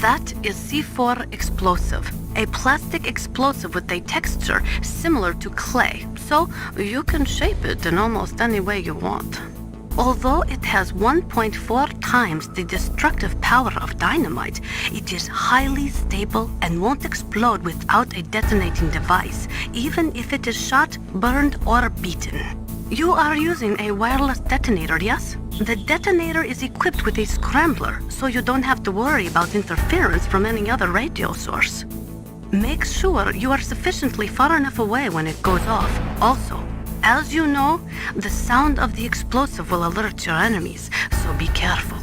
That is C4 explosive, a plastic explosive with a texture similar to clay, so you can shape it in almost any way you want. Although it has 1.4 times the destructive power of dynamite, it is highly stable and won't explode without a detonating device, even if it is shot, burned, or beaten. You are using a wireless detonator, yes? The detonator is equipped with a scrambler, so you don't have to worry about interference from any other radio source. Make sure you are sufficiently far enough away when it goes off. Also, as you know, the sound of the explosive will alert your enemies, so be careful.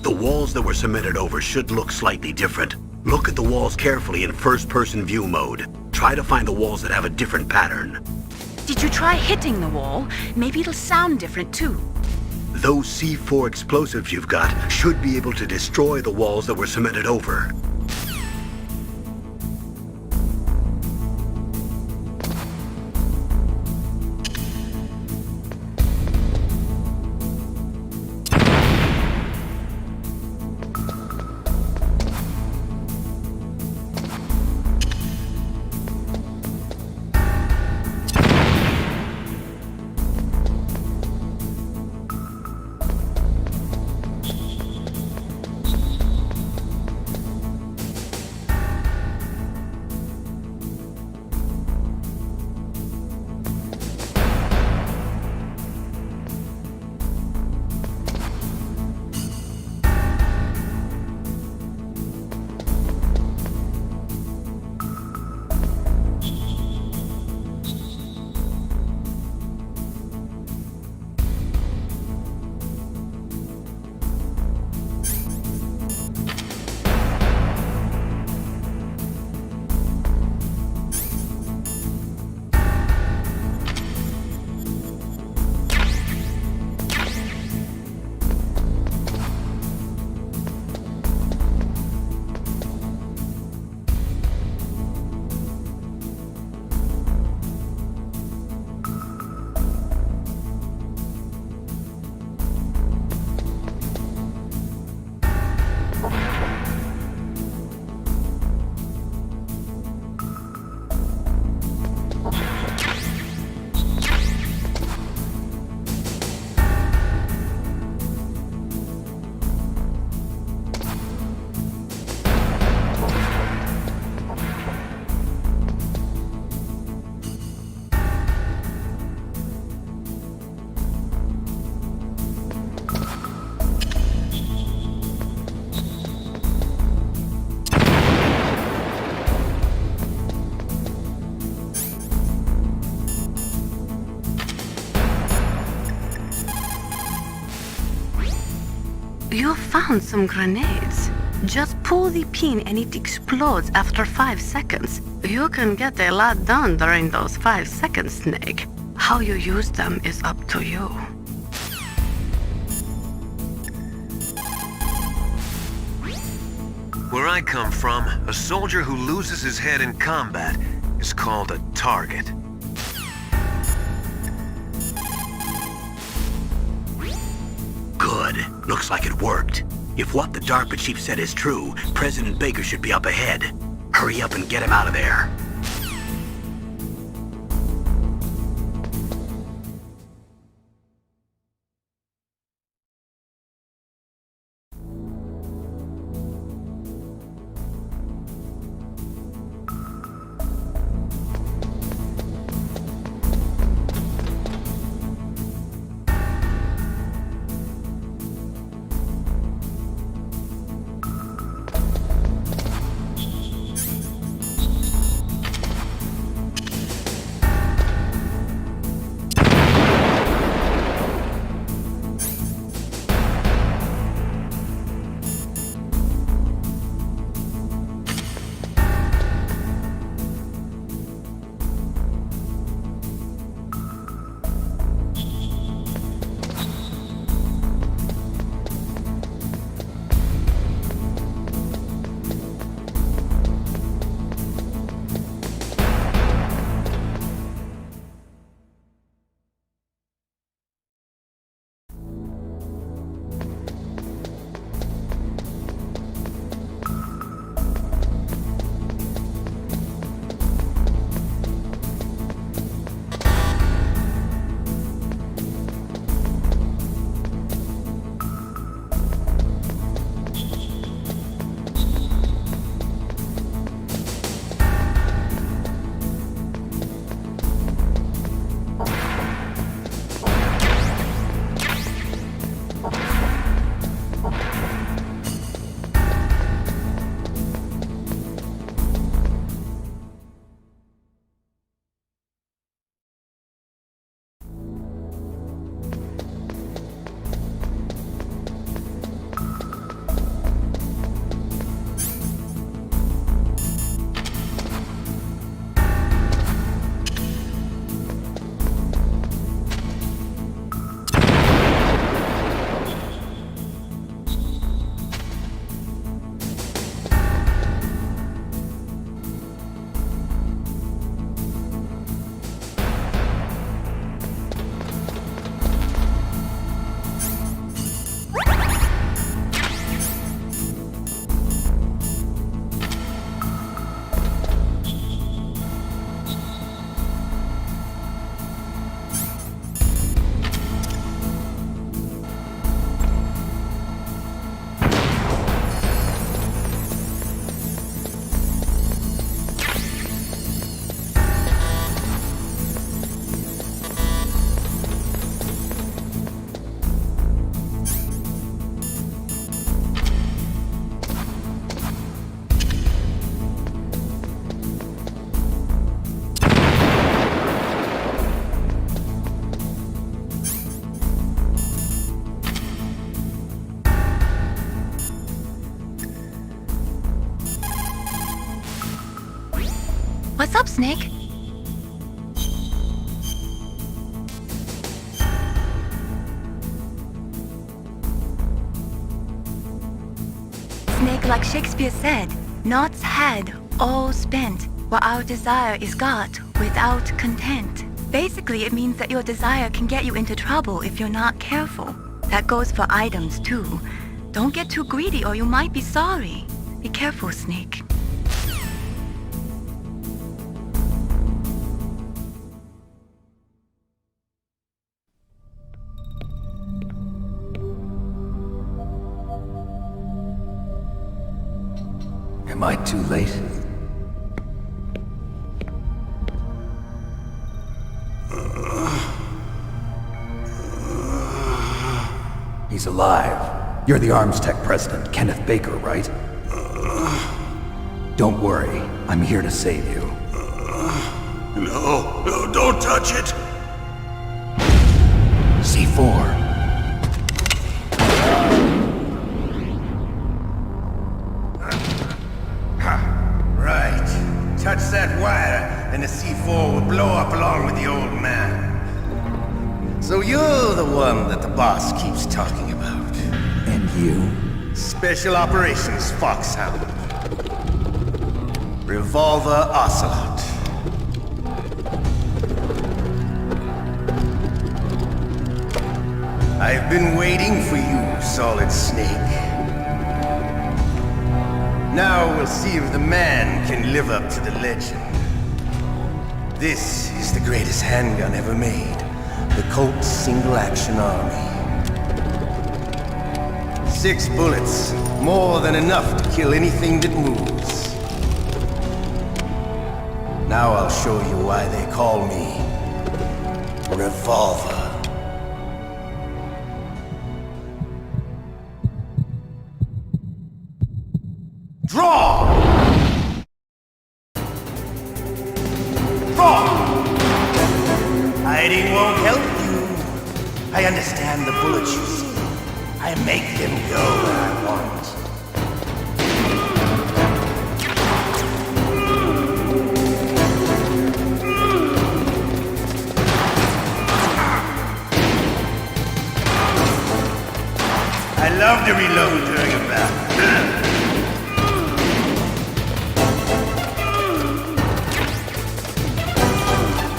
The walls that were cemented over should look slightly different. Look at the walls carefully in first-person view mode. Try to find the walls that have a different pattern. Did you try hitting the wall? Maybe it'll sound different too. Those C4 explosives you've got should be able to destroy the walls that were cemented over. You found some grenades. Just pull the pin and it explodes after 5 seconds. You can get a lot done during those 5 seconds, Snake. How you use them is up to you. Where I come from, a soldier who loses his head in combat is called a target. Good. Looks like it worked. If what the DARPA chief said is true, President Baker should be up ahead. Hurry up and get him out of there. What's up, Snake? Snake, like Shakespeare said, naught's had, all spent, what our desire is got without content. Basically, it means that your desire can get you into trouble if you're not careful. That goes for items, too. Don't get too greedy or you might be sorry. Be careful, Snake. Am I too late? He's alive. You're the Arms Tech president, Kenneth Baker, right? Don't worry. I'm here to save you. No, don't touch it! C4. Right. Touch that wire, and the C4 will blow up along with the old man. So you're the one that the boss keeps talking about. And you? Special Operations Foxhound. Revolver Ocelot. I've been waiting for you, Solid Snake. Now we'll see if the man can live up to the legend. This is the greatest handgun ever made. The Colt Single Action Army. 6 bullets, more than enough to kill anything that moves. Now I'll show you why they call me Revolver. Draw! Draw! Hiding won't help you. I understand the bullets you see. I make them go where I want. I love to reload during a battle.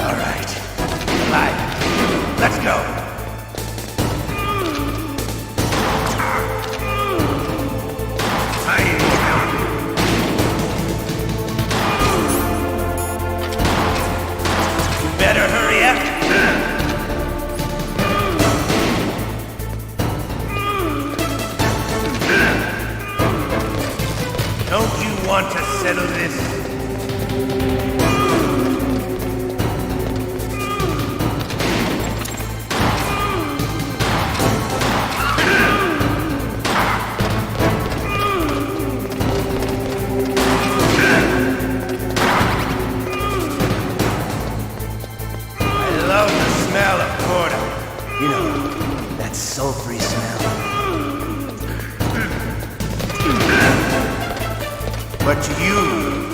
All right. Light. Let's go. Better hurry up. Don't you want to settle this? I love the smell of porter. You know, that sulfury smell. But to you,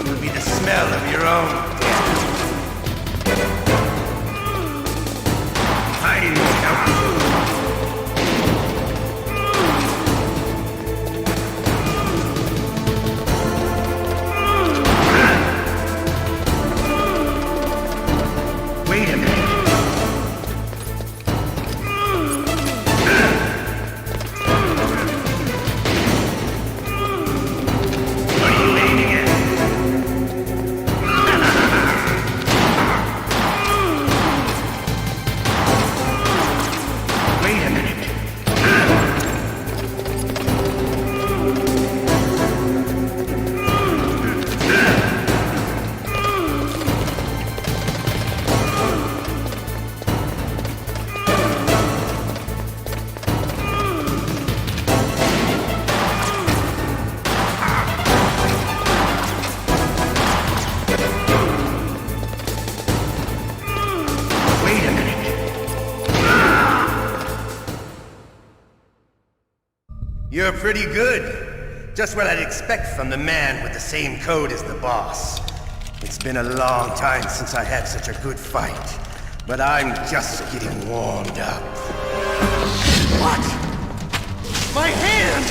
it'll be the smell of your own death. Hiding won't help you. Wait a minute. What are you aiming at? Wait a minute. Wait a minute. You're pretty good. Just what I'd expect from the man with the same code as the boss. It's been a long time since I had such a good fight, but I'm just getting warmed up. What? My hand!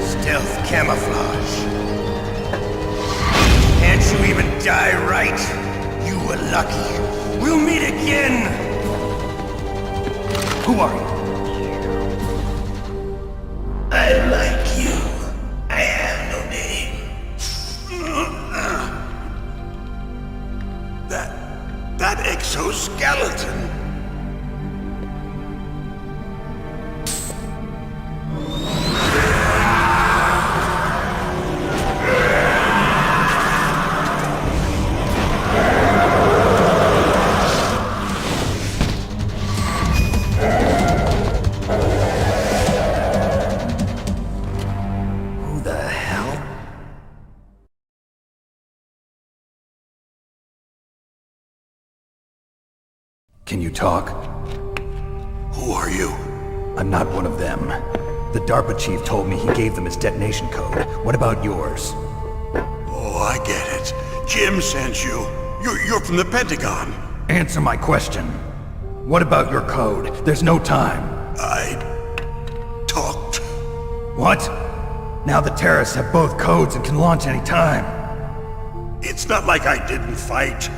Stealth camouflage. Can't you even die right? You were lucky. We'll meet again! Who are you? I like you. I have no name. That exoskeleton. Who the hell? Can you talk? Who are you? I'm not one of them. The DARPA chief told me he gave them his detonation code. What about yours? Oh, I get it. Jim sent you. You're from the Pentagon. Answer my question. What about your code? There's no time. I talked. What? Now the terrorists have both codes and can launch any time. It's not like I didn't fight.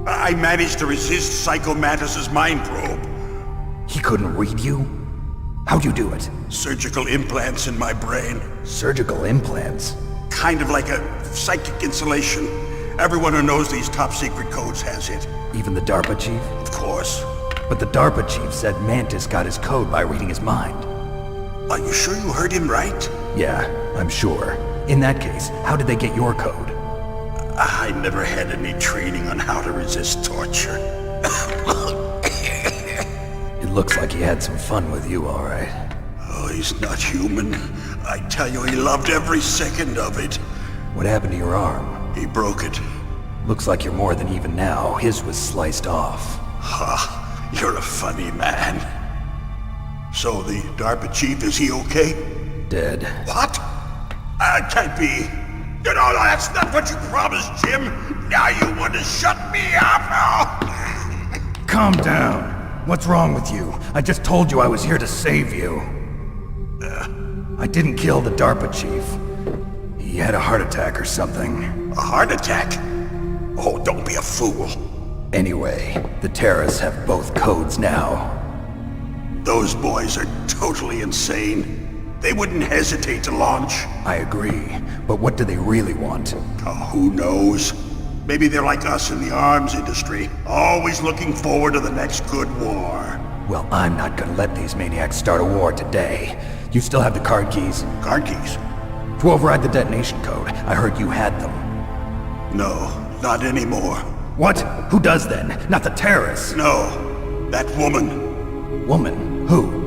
I managed to resist Psycho Mantis's mind probe. He couldn't read you? How'd you do it? Surgical implants in my brain. Surgical implants? Kind of like a psychic insulation. Everyone who knows these top secret codes has it. Even the DARPA chief? Of course. But the DARPA chief said Mantis got his code by reading his mind. Are you sure you heard him right? Yeah, I'm sure. In that case, how did they get your code? I never had any training on how to resist torture. It looks like he had some fun with you, all right. Oh, he's not human. I tell you, he loved every second of it. What happened to your arm? He broke it. Looks like you're more than even now. His was sliced off. Ha, you're a funny man. So the DARPA chief, is he okay? Dead. What? Can't be. You know, that's not what you promised, Jim. Now you want to shut me up? Calm down. What's wrong with you? I just told you I was here to save you. I didn't kill the DARPA chief. He had a heart attack or something. A heart attack? Oh, don't be a fool. Anyway, the terrorists have both codes now. Those boys are totally insane. They wouldn't hesitate to launch. I agree, but what do they really want? Oh, who knows? Maybe they're like us in the arms industry, always looking forward to the next good war. Well, I'm not gonna let these maniacs start a war today. You still have the card keys? Card keys? To override the detonation code. I heard you had them. No, not anymore. What? Who does then? Not the terrorists. No, that woman. Woman? Who?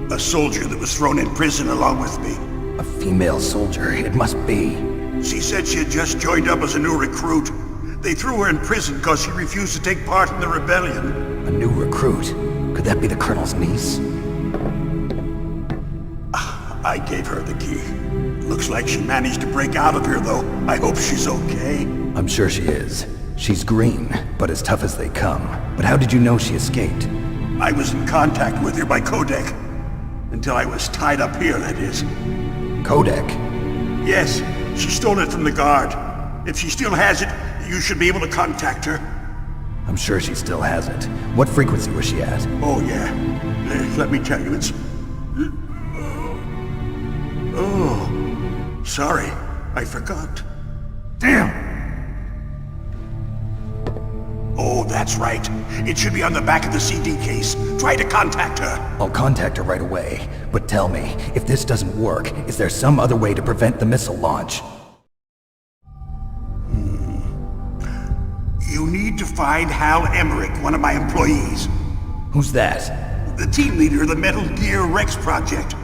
A soldier that was thrown in prison along with me. A female soldier. It must be. She said she had just joined up as a new recruit. They threw her in prison because she refused to take part in the rebellion. A new recruit? Could that be the Colonel's niece? I gave her the key. Looks like she managed to break out of here, though. I hope she's okay. I'm sure she is. She's green, but as tough as they come. But how did you know she escaped? I was in contact with her by codec. Until I was tied up here, that is. Codec? Yes, she stole it from the guard. If she still has it, you should be able to contact her. I'm sure she still has it. What frequency was she at? Oh, yeah. Let me tell you, it's... Oh, sorry. I forgot. Damn! Oh, that's right. It should be on the back of the CD case. Try to contact her. I'll contact her right away. But tell me, if this doesn't work, is there some other way to prevent the missile launch? You need to find Hal Emmerich, one of my employees. Who's that? The team leader of the Metal Gear Rex project.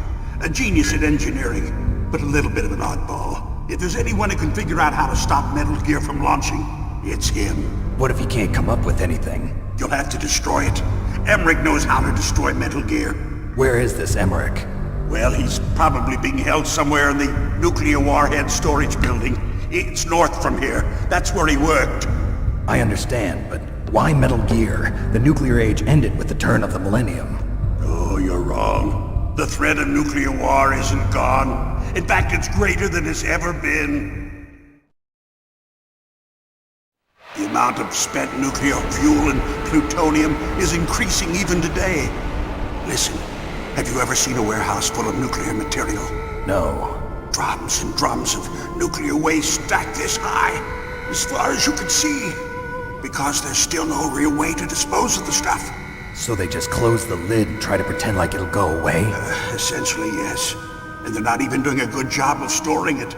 A genius at engineering, but a little bit of an oddball. If there's anyone who can figure out how to stop Metal Gear from launching, it's him. What if he can't come up with anything? You'll have to destroy it. Emmerich knows how to destroy Metal Gear. Where is this Emmerich? Well, he's probably being held somewhere in the nuclear warhead storage building. It's north from here. That's where he worked. I understand, but why Metal Gear? The nuclear age ended with the turn of the millennium. Oh, you're wrong. The threat of nuclear war isn't gone. In fact, it's greater than it's ever been. The amount of spent nuclear fuel and plutonium is increasing even today. Listen, have you ever seen a warehouse full of nuclear material? No. Drums and drums of nuclear waste stacked this high, as far as you can see. Because there's still no real way to dispose of the stuff. So they just close the lid and try to pretend like it'll go away? Essentially, yes. And they're not even doing a good job of storing it.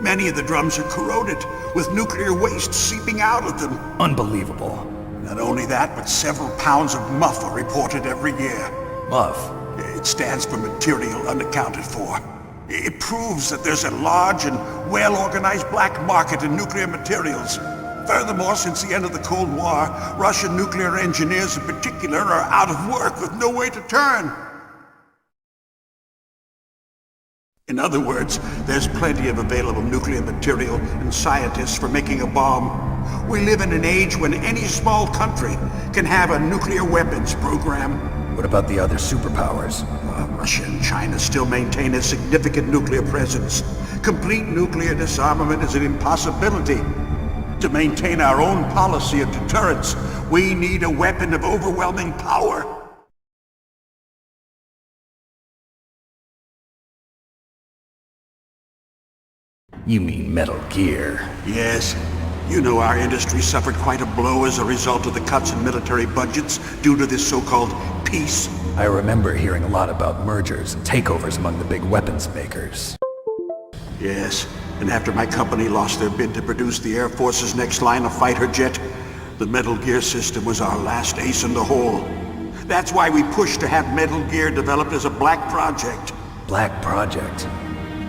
Many of the drums are corroded, with nuclear waste seeping out of them. Unbelievable. Not only that, but several pounds of MUF are reported every year. MUF? It stands for Material Unaccounted For. It proves that there's a large and well-organized black market in nuclear materials. Furthermore, since the end of the Cold War, Russian nuclear engineers in particular are out of work with no way to turn. In other words, there's plenty of available nuclear material and scientists for making a bomb. We live in an age when any small country can have a nuclear weapons program. What about the other superpowers? Russia and China still maintain a significant nuclear presence. Complete nuclear disarmament is an impossibility. To maintain our own policy of deterrence, we need a weapon of overwhelming power. You mean Metal Gear? Yes. You know our industry suffered quite a blow as a result of the cuts in military budgets due to this so-called peace. I remember hearing a lot about mergers and takeovers among the big weapons makers. Yes, and after my company lost their bid to produce the Air Force's next line of fighter jet, the Metal Gear system was our last ace in the hole. That's why we pushed to have Metal Gear developed as a black project. Black Project?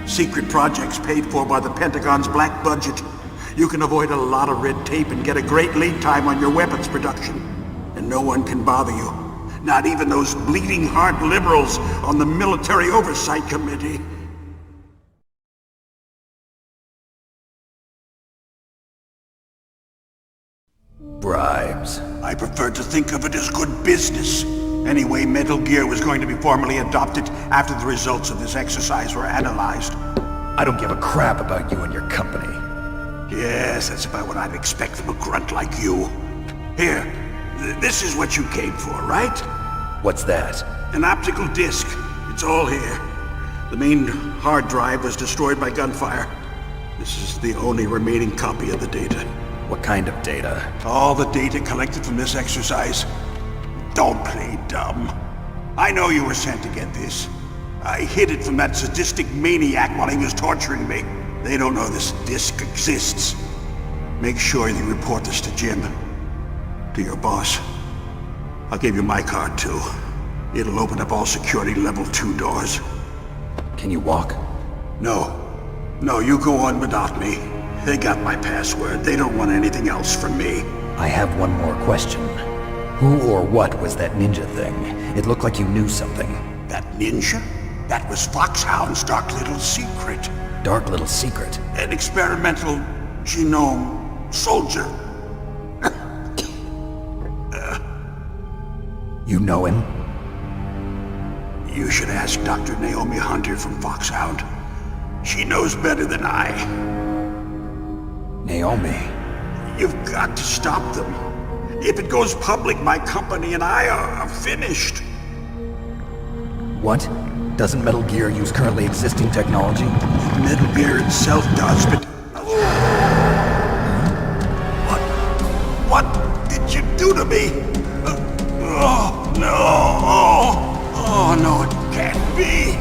Secret projects paid for by the Pentagon's black budget. You can avoid a lot of red tape and get a great lead time on your weapons production. And no one can bother you. Not even those bleeding heart liberals on the Military Oversight Committee. Bribes. I prefer to think of it as good business. Anyway, Metal Gear was going to be formally adopted after the results of this exercise were analyzed. I don't give a crap about you and your company. Yes, that's about what I'd expect from a grunt like you. Here, this is what you came for, right? What's that? An optical disc. It's all here. The main hard drive was destroyed by gunfire. This is the only remaining copy of the data. What kind of data? All the data collected from this exercise. Don't play dumb. I know you were sent to get this. I hid it from that sadistic maniac while he was torturing me. They don't know this disc exists. Make sure you report this to Jim. To your boss. I'll give you my card too. It'll open up all security level 2 doors. Can you walk? No. No, you go on without me. They got my password. They don't want anything else from me. I have one more question. Who or what was that ninja thing? It looked like you knew something. That ninja? That was Foxhound's dark little secret. Dark little secret? An experimental genome soldier. You know him? You should ask Dr. Naomi Hunter from Foxhound. She knows better than I. Naomi? You've got to stop them. If it goes public, my company and I are finished. What? Doesn't Metal Gear use currently existing technology? Metal Gear itself does, but... What did you do to me? Oh, no! Oh, no, it can't be!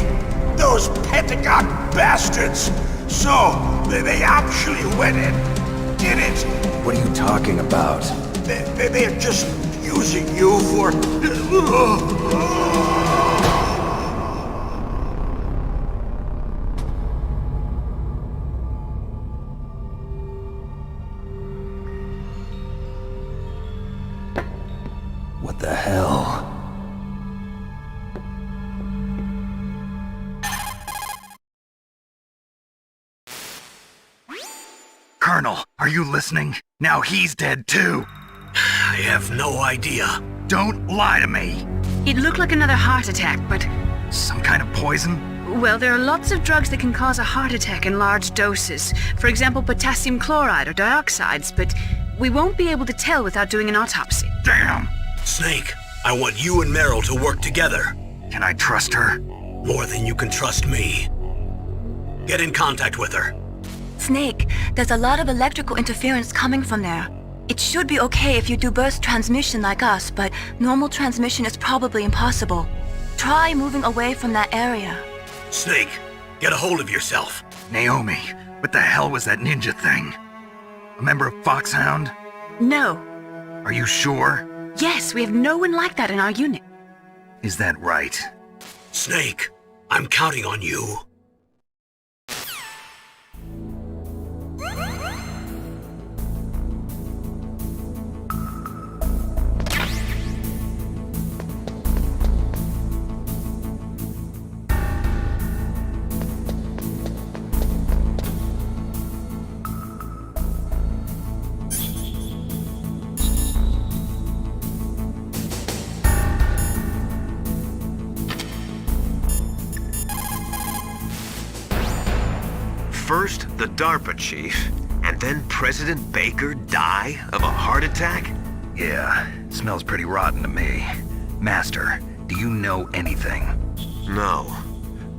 Those Pentagon bastards! So, they actually went and did it! What are you talking about? They're just using you for... the hell? Colonel, are you listening? Now he's dead too. I have no idea. Don't lie to me. It looked like another heart attack, but, Some kind of poison? well, there are lots of drugs that can cause a heart attack in large doses. For example, potassium chloride or dioxides, but we won't be able to tell without doing an autopsy. Damn! Snake, I want you and Meryl to work together. Can I trust her? More than you can trust me. Get in contact with her. Snake, there's a lot of electrical interference coming from there. It should be okay if you do burst transmission like us, but normal transmission is probably impossible. Try moving away from that area. Snake, get a hold of yourself. Naomi, what the hell was that ninja thing? A member of Foxhound? No. Are you sure? Yes, we have no one like that in our unit. Is that right? Snake, I'm counting on you. First, the DARPA chief, and then President Baker die of a heart attack? Yeah, smells pretty rotten to me. Master, do you know anything? No.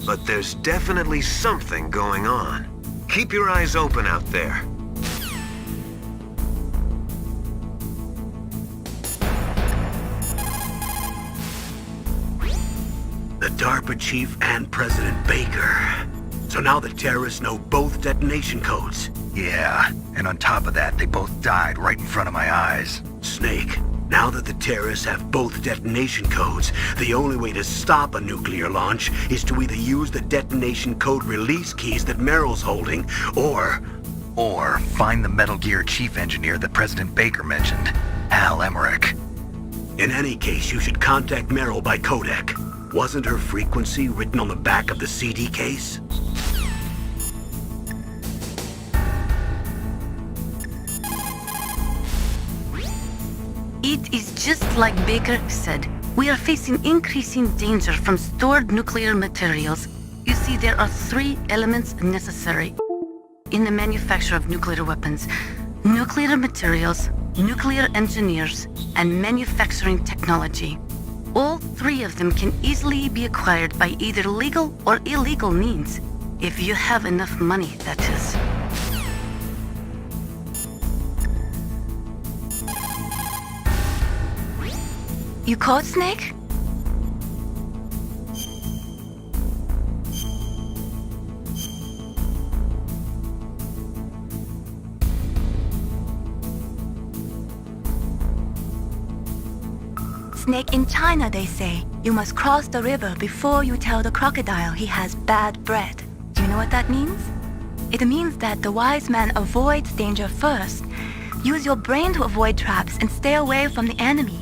But there's definitely something going on. Keep your eyes open out there. The DARPA chief and President Baker. So now the terrorists know both detonation codes. Yeah, and on top of that, they both died right in front of my eyes. Snake, now that the terrorists have both detonation codes, the only way to stop a nuclear launch is to either use the detonation code release keys that Meryl's holding, or find the Metal Gear chief engineer that President Baker mentioned, Al Emmerich. in any case, you should contact Meryl by codec. Wasn't her frequency written on the back of the CD case? It is just like Baker said. We are facing increasing danger from stored nuclear materials. You see, there are 3 elements necessary in the manufacture of nuclear weapons: nuclear materials, nuclear engineers, and manufacturing technology. All 3 of them can easily be acquired by either legal or illegal means, if you have enough money, that is. You caught Snake? Snake, in China, they say, you must cross the river before you tell the crocodile he has bad bread. Do you know what that means? It means that the wise man avoids danger first. Use your brain to avoid traps and stay away from the enemy.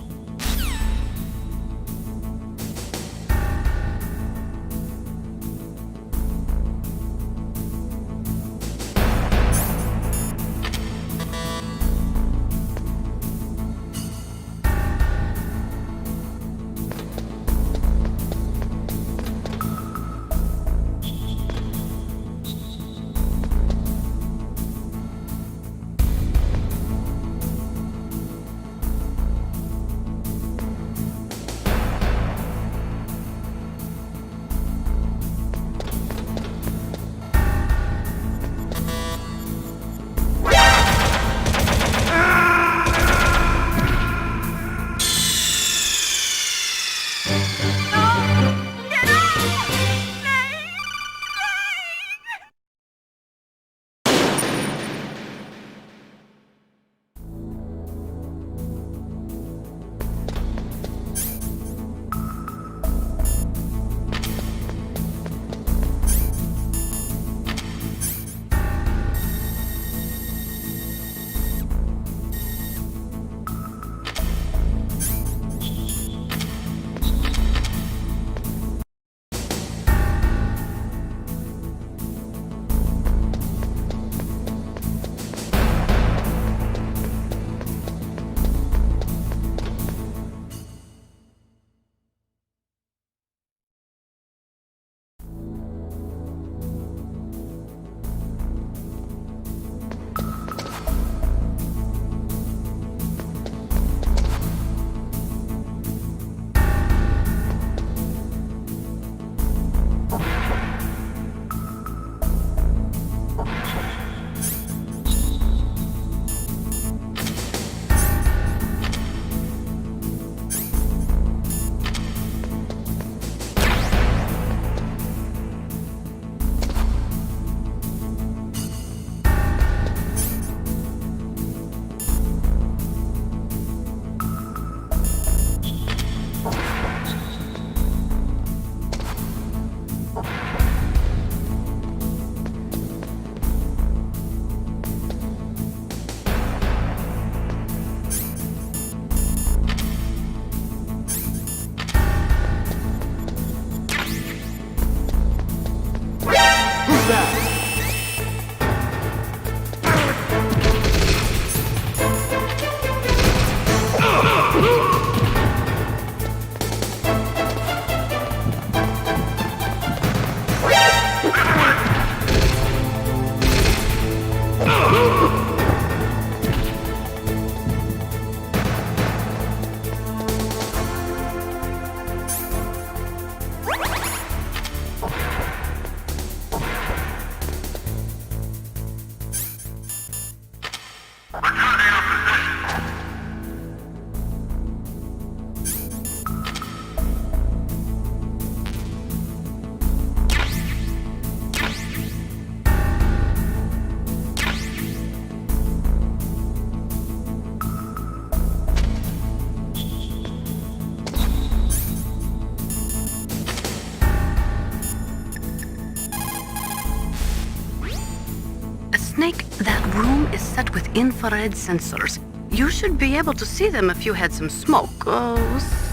Snake, that room is set with infrared sensors. You should be able to see them if you had some smoke.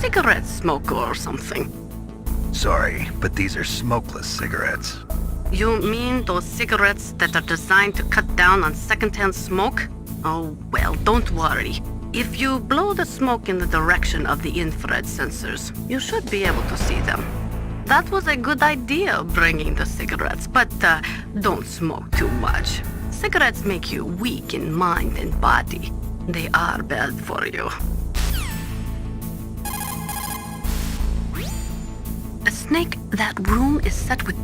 Cigarette smoke or something. Sorry, but these are smokeless cigarettes. You mean those cigarettes that are designed to cut down on secondhand smoke? Oh, well, don't worry. If you blow the smoke in the direction of the infrared sensors, you should be able to see them. That was a good idea, bringing the cigarettes, but don't smoke too much. Cigarettes make you weak in mind and body. They are bad for you. A Snake, that room is set with...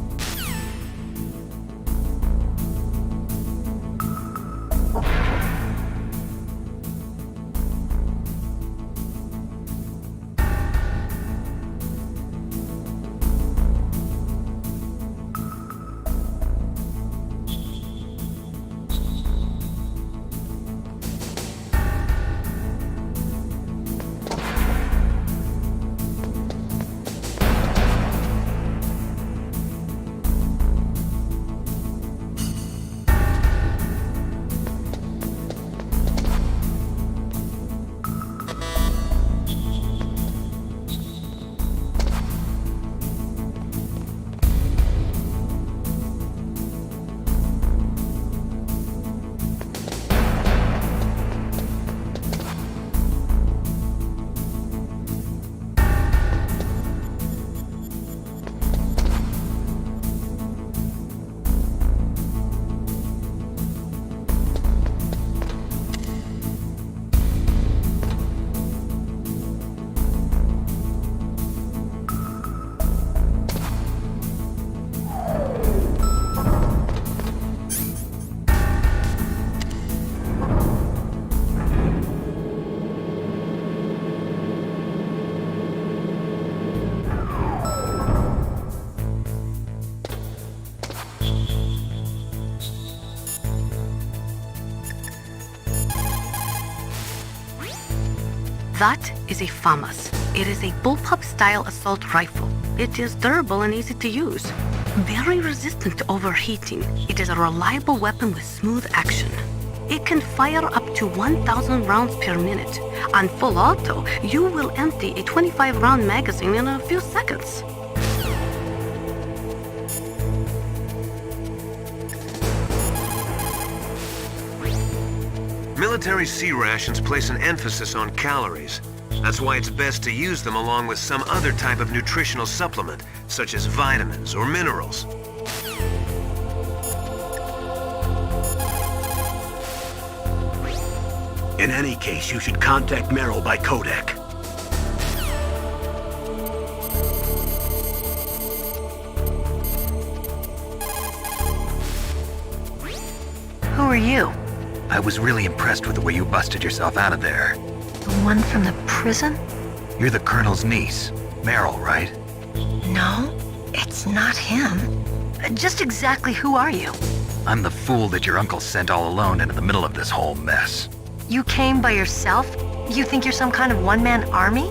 That is a FAMAS. It is a bullpup-style assault rifle. It is durable and easy to use. Very resistant to overheating. It is a reliable weapon with smooth action. It can fire up to 1,000 rounds per minute. On full auto, you will empty a 25-round magazine in a few seconds. Military C rations place an emphasis on calories. That's why it's best to use them along with some other type of nutritional supplement, such as vitamins or minerals. In any case, you should contact Meryl by codec. Who are you? I was really impressed with the way you busted yourself out of there. The one from the prison? You're the Colonel's niece, Meryl, right? No, it's not him. Just exactly who are you? I'm the fool that your uncle sent all alone into the middle of this whole mess. You came by yourself? You think you're some kind of one-man army?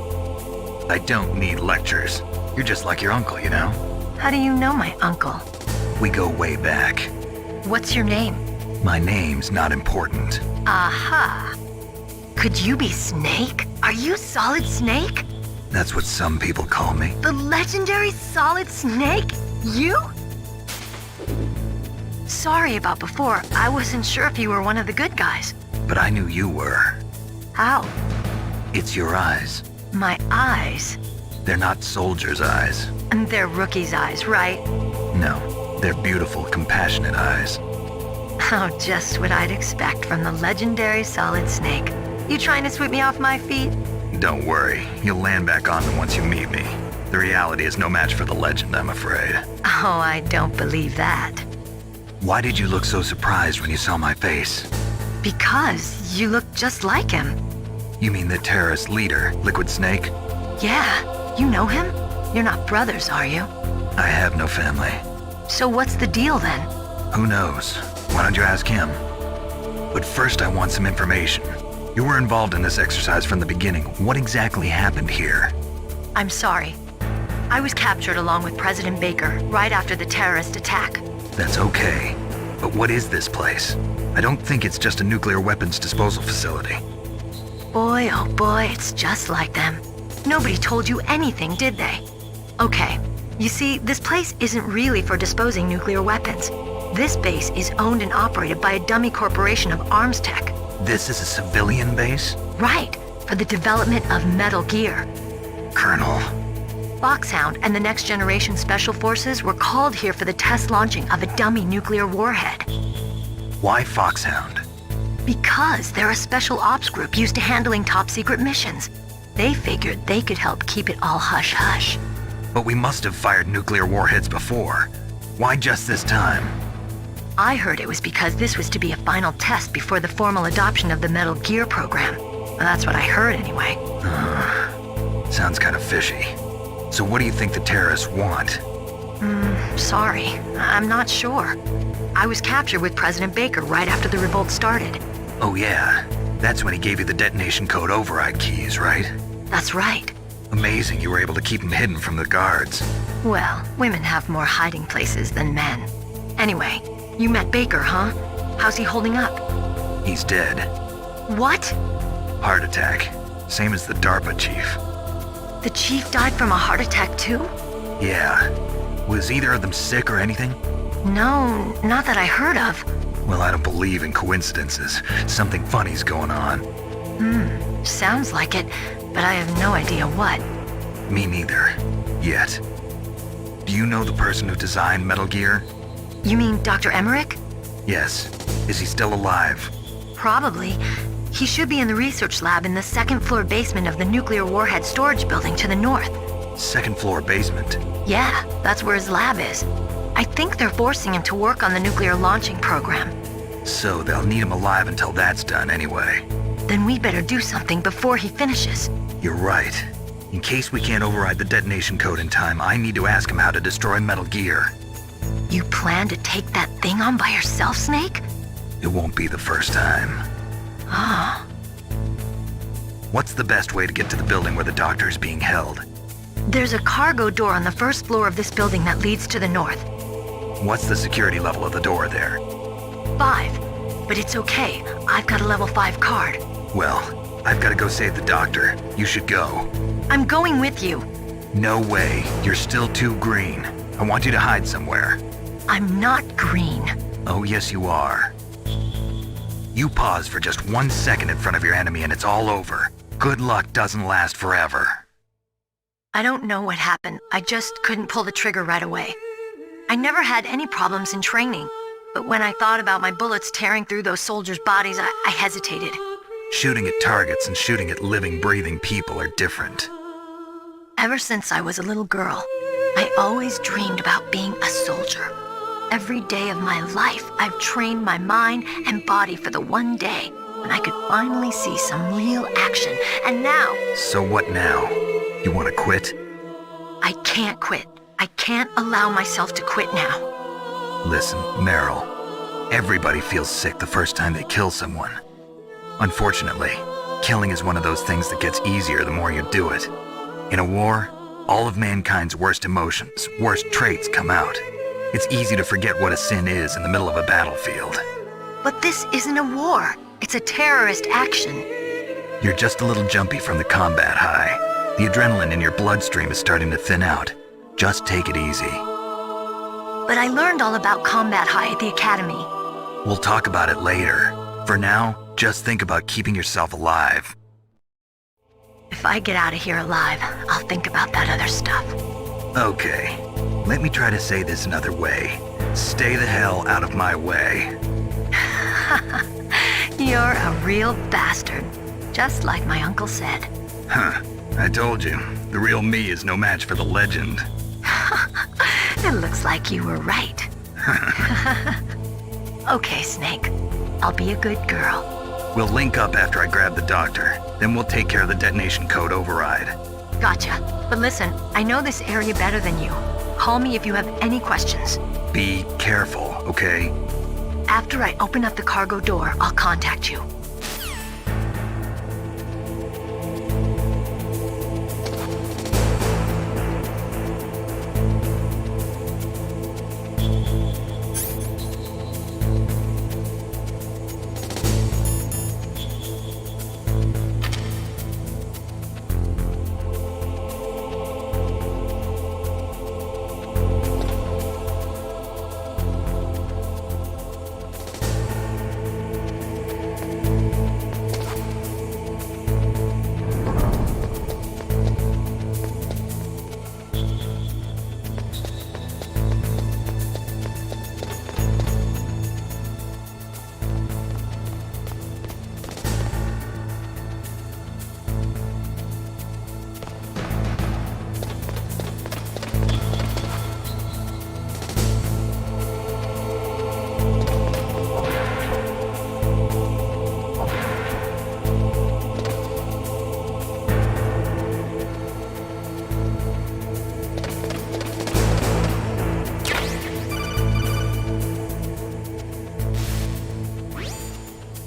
I don't need lectures. You're just like your uncle, you know? How do you know my uncle? We go way back. What's your name? My name's not important. Aha. Could you be Snake? Are you Solid Snake? That's what some people call me. The legendary Solid Snake? You? Sorry about before. I wasn't sure if you were one of the good guys. But I knew you were. How? It's your eyes. My eyes? They're not soldiers' eyes. And they're rookie's eyes, right? No, they're beautiful, compassionate eyes. Oh, just what I'd expect from the legendary Solid Snake. You trying to sweep me off my feet? Don't worry, you'll land back on them once you meet me. The reality is no match for the legend, I'm afraid. Oh, I don't believe that. Why did you look so surprised when you saw my face? Because you look just like him. You mean the terrorist leader, Liquid Snake? Yeah, you know him? You're not brothers, are you? I have no family. So what's the deal then? Who knows? Why don't you ask him? But first I want some information. You were involved in this exercise from the beginning. What exactly happened here? I'm sorry. I was captured along with President Baker right after the terrorist attack. That's okay. But what is this place? I don't think it's just a nuclear weapons disposal facility. Boy, oh boy, it's just like them. Nobody told you anything, did they? Okay, you see, this place isn't really for disposing nuclear weapons. This base is owned and operated by a dummy corporation of arms tech. This is a civilian base? Right, for the development of Metal Gear. Colonel, Foxhound and the Next Generation Special Forces were called here for the test launching of a dummy nuclear warhead. why Foxhound? Because they're a special ops group used to handling top-secret missions. They figured they could help keep it all hush-hush. But we must have fired nuclear warheads before. Why just this time? I heard it was because this was to be a final test before the formal adoption of the Metal Gear program. Well, that's what I heard anyway. Sounds kind of fishy. So what do you think the terrorists want? Sorry, I'm not sure. I was captured with President Baker right after the revolt started. Oh yeah, that's when he gave you the detonation code override keys, right? That's right. Amazing you were able to keep him hidden from the guards. Well, women have more hiding places than men. Anyway, you met Baker, huh? How's he holding up? He's dead. What? Heart attack. Same as the DARPA chief. The chief died from a heart attack too? Yeah. Was either of them sick or anything? No, not that I heard of. Well, I don't believe in coincidences. Something funny's going on. Sounds like it, but I have no idea what. Me neither. Yet. Do you know the person who designed Metal Gear? You mean Dr. Emmerich? Yes. Is he still alive? Probably. He should be in the research lab in the second-floor basement of the nuclear warhead storage building to the north. Second floor basement. Yeah, that's where his lab is. I think they're forcing him to work on the nuclear launching program. So they'll need him alive until that's done anyway. Then we better do something before he finishes. You're right. In case we can't override the detonation code in time, I need to ask him how to destroy Metal Gear. You plan to take that thing on by yourself, Snake? It won't be the first time. What's the best way to get to the building where the doctor is being held? There's a cargo door on the first floor of this building that leads to the north. What's the security level of the door there? 5. But it's okay. I've got a level 5 card. Well, I've got to go save the doctor. You should go. I'm going with you. No way. You're still too green. I want you to hide somewhere. I'm not green. Oh, yes, you are. You pause for just 1 second in front of your enemy and it's all over. Good luck doesn't last forever. I don't know what happened. I just couldn't pull the trigger right away. I never had any problems in training, but when I thought about my bullets tearing through those soldiers' bodies, I hesitated. Shooting at targets and shooting at living, breathing people are different. Ever since I was a little girl, I always dreamed about being a soldier. Every day of my life, I've trained my mind and body for the one day when I could finally see some real action, and now... So what now? You want to quit? I can't quit. I can't allow myself to quit now. Listen, Meryl. Everybody feels sick the first time they kill someone. Unfortunately, killing is one of those things that gets easier the more you do it. In a war, all of mankind's worst emotions, worst traits come out. It's easy to forget what a sin is in the middle of a battlefield. But this isn't a war. It's a terrorist action. You're just a little jumpy from the combat high. The adrenaline in your bloodstream is starting to thin out. Just take it easy. But I learned all about combat high at the academy. We'll talk about it later. For now, just think about keeping yourself alive. If I get out of here alive, I'll think about that other stuff. Okay, let me try to say this another way. Stay the hell out of my way. You're a real bastard, just like my uncle said. Huh, I told you, the real me is no match for the legend. It looks like you were right. Okay, Snake. I'll be a good girl. We'll link up after I grab the doctor. Then we'll take care of the detonation code override. Gotcha. But listen, I know this area better than you. Call me if you have any questions. Be careful, okay? After I open up the cargo door, I'll contact you.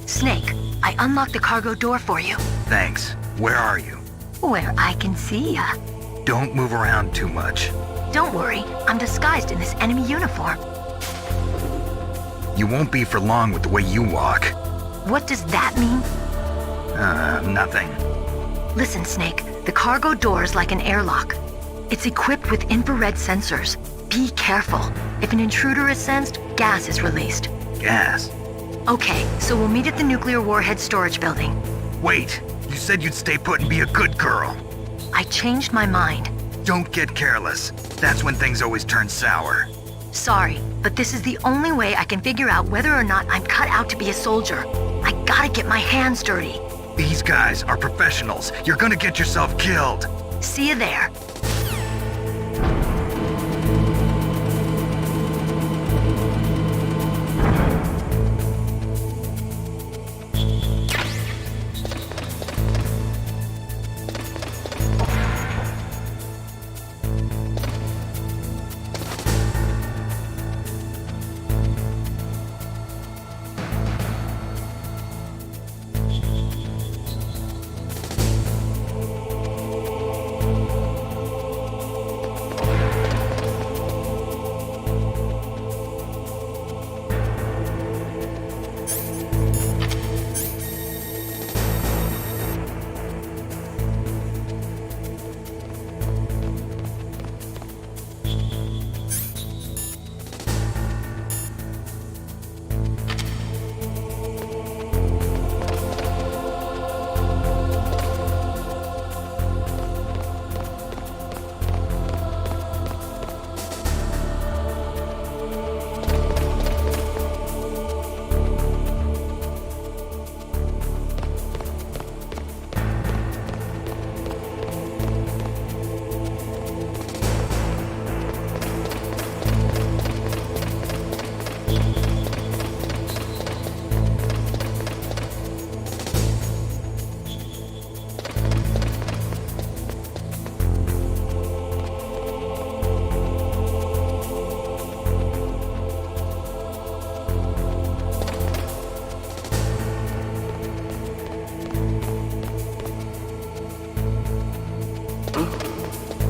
Snake, I unlocked the cargo door for you. Thanks. Where are you? Where I can see ya. Don't move around too much. Don't worry, I'm disguised in this enemy uniform. You won't be for long with the way you walk. What does that mean? Nothing. Listen, Snake, the cargo door is like an airlock. It's equipped with infrared sensors. Be careful. If an intruder is sensed, gas is released. Gas. Okay, so we'll meet at the nuclear warhead storage building. Wait, you said you'd stay put and be a good girl. I changed my mind. Don't get careless. That's when things always turn sour. Sorry, but this is the only way I can figure out whether or not I'm cut out to be a soldier. I gotta get my hands dirty. These guys are professionals. You're gonna get yourself killed. See you there.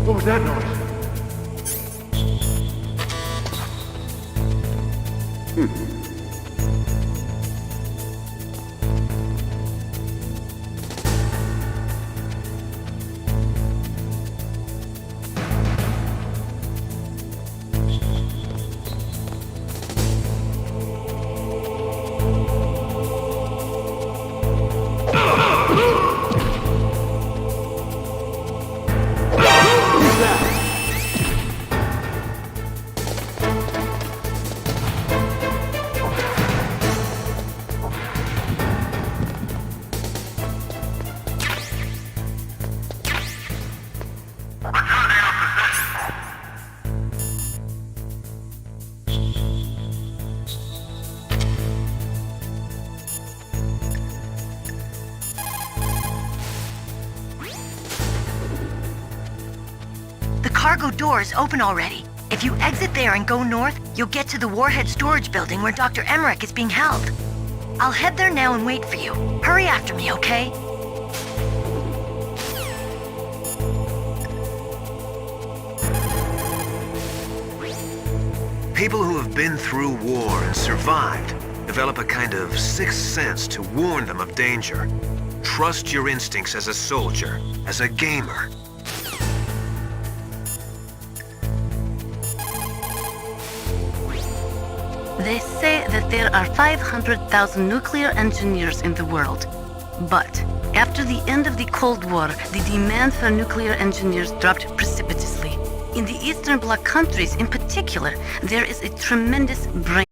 What was that noise? Who's that? cargo door is open already. If you exit there and go north, you'll get to the warhead storage building where Dr. Emmerich is being held. I'll head there now and wait for you. Hurry after me, okay? People who have been through war and survived develop a kind of sixth sense to warn them of danger. Trust your instincts as a soldier, as a gamer. They say that there are 500,000 nuclear engineers in the world. But after the end of the Cold War, the demand for nuclear engineers dropped precipitously. In the Eastern Bloc countries in particular, there is a tremendous brain